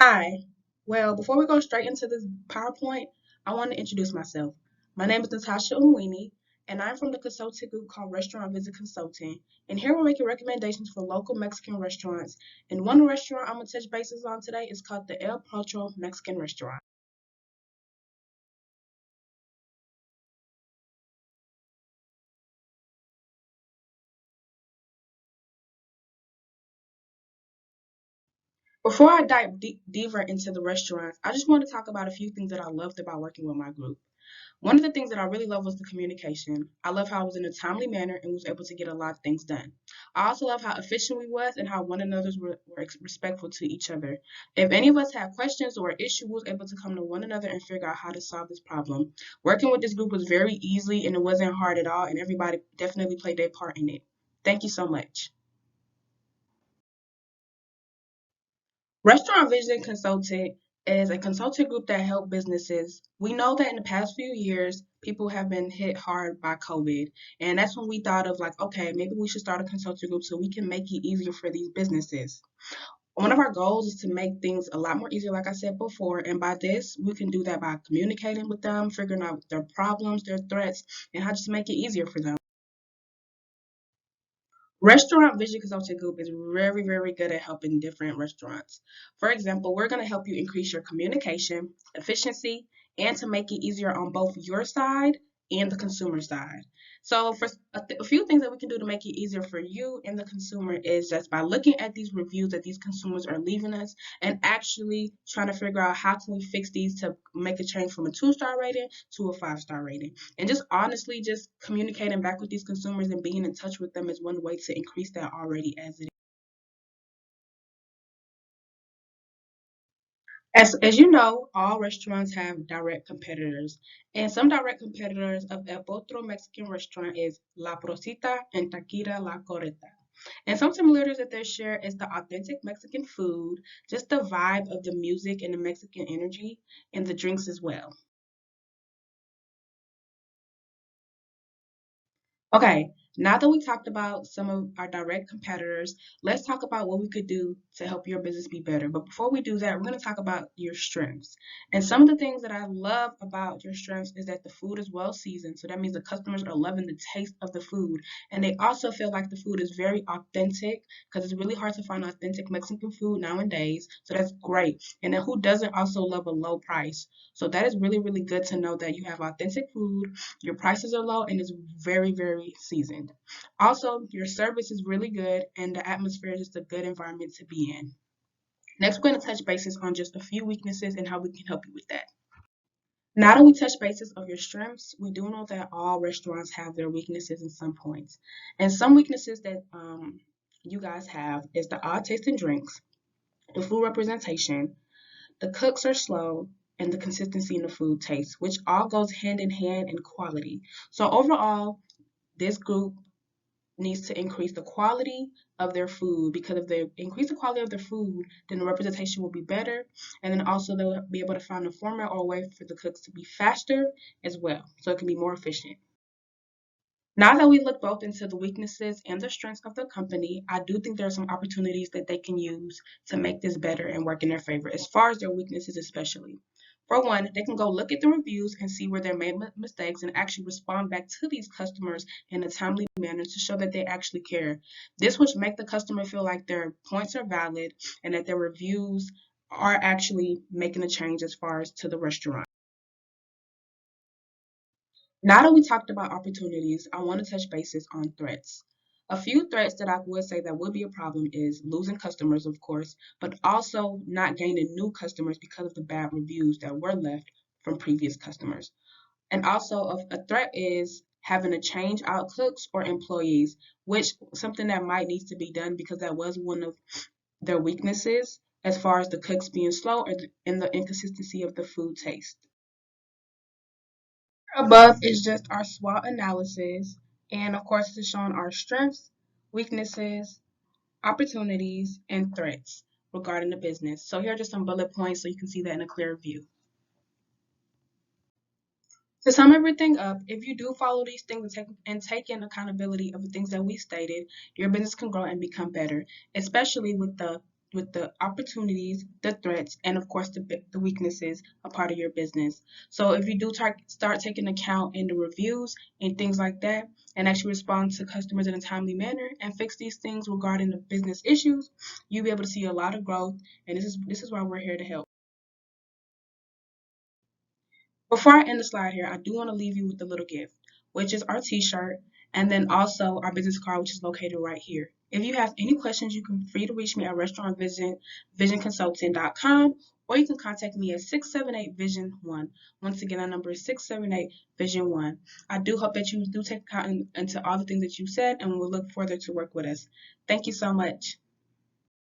Hi. Well, before we go straight into this PowerPoint, I want to introduce myself. My name is Natasha Umweni, and I'm from the consulting group called Restaurant Visit Consulting. And here we're making recommendations for local Mexican restaurants. And one restaurant I'm going to touch bases on today is called the El Pocho Mexican Restaurant. Before I dive deeper into the restaurants, I just want to talk about a few things that I loved about working with my group. One of the things that I really love was the communication. I love how I was in a timely manner and was able to get a lot of things done. I also love how efficient we was and how one another were respectful to each other. If any of us had questions or issues, we was able to come to one another and figure out how to solve this problem. Working with this group was very easy and it wasn't hard at all, and everybody definitely played their part in it. Thank you so much. Restaurant Vision Consultant is a consulting group that help businesses. We know that in the past few years, people have been hit hard by COVID. And that's when we thought of like, okay, maybe we should start a consulting group so we can make it easier for these businesses. One of our goals is to make things a lot more easier, like I said before. And by this, we can do that by communicating with them, figuring out their problems, their threats, and how to make it easier for them. Restaurant Vision Consulting Group is very, very good at helping different restaurants. For example, we're going to help you increase your communication, efficiency, and to make it easier on both your side and the consumer side. So, for a few things that we can do to make it easier for you and the consumer is just by looking at these reviews that these consumers are leaving us and actually trying to figure out how can we fix these to make a change from a 2-star rating to a 5-star rating. And just honestly, just communicating back with these consumers and being in touch with them is one way to increase that already as it is. As you know, all restaurants have direct competitors, and some direct competitors of El Potro Mexican restaurant is La Prosita and Taquira La Coreta. And some similarities that they share is the authentic Mexican food, just the vibe of the music and the Mexican energy, and the drinks as well. Okay, now that we talked about some of our direct competitors, let's talk about what we could do to help your business be better. But before we do that, we're going to talk about your strengths. And some of the things that I love about your strengths is that the food is well seasoned. So that means the customers are loving the taste of the food. And they also feel like the food is very authentic because it's really hard to find authentic Mexican food nowadays. So that's great. And then who doesn't also love a low price? So that is really, really good to know that you have authentic food, your prices are low, and it's very, very seasoned. Also, your service is really good, and the atmosphere is just a good environment to be in. Next, we're going to touch bases on just a few weaknesses and how we can help you with that. Now that we touch bases of your strengths, we do know that all restaurants have their weaknesses in some points. And some weaknesses that you guys have is the odd tasting drinks, the food representation, the cooks are slow, and the consistency in the food taste, which all goes hand in hand in quality. So overall, this group needs to increase the quality of their food because if they increase the quality of their food, then the representation will be better. And then also they'll be able to find a format or a way for the cooks to be faster as well. So it can be more efficient. Now that we look both into the weaknesses and the strengths of the company, I do think there are some opportunities that they can use to make this better and work in their favor, as far as their weaknesses, especially. For one, they can go look at the reviews and see where they made mistakes and actually respond back to these customers in a timely manner to show that they actually care. This would make the customer feel like their points are valid and that their reviews are actually making a change as far as to the restaurant. Now that we talked about opportunities, I want to touch bases on threats. A few threats that I would say that would be a problem is losing customers, of course, but also not gaining new customers because of the bad reviews that were left from previous customers. And also a threat is having to change out cooks or employees, which something that might need to be done because that was one of their weaknesses as far as the cooks being slow and the inconsistency of the food taste. Above is just our SWOT analysis, and of course, it's showing our strengths, weaknesses, opportunities, and threats regarding the business. So here are just some bullet points so you can see that in a clear view. To sum everything up, if you do follow these things and take in accountability of the things that we stated, your business can grow and become better, especially with the with the opportunities, the threats, and of course the weaknesses a part of your business. So if you do start taking account in the reviews and things like that, and actually respond to customers in a timely manner and fix these things regarding the business issues, you'll be able to see a lot of growth. And this is why we're here to help. Before I end the slide here, I do want to leave you with a little gift, which is our t-shirt, and then also our business card, which is located right here. If you have any questions, you can free to reach me at restaurantvisionconsulting.com, or you can contact me at 678 Vision 1. Once again, our number is 678 Vision 1. I do hope that you do take account into all the things that you said, and we'll look further to work with us. Thank you so much.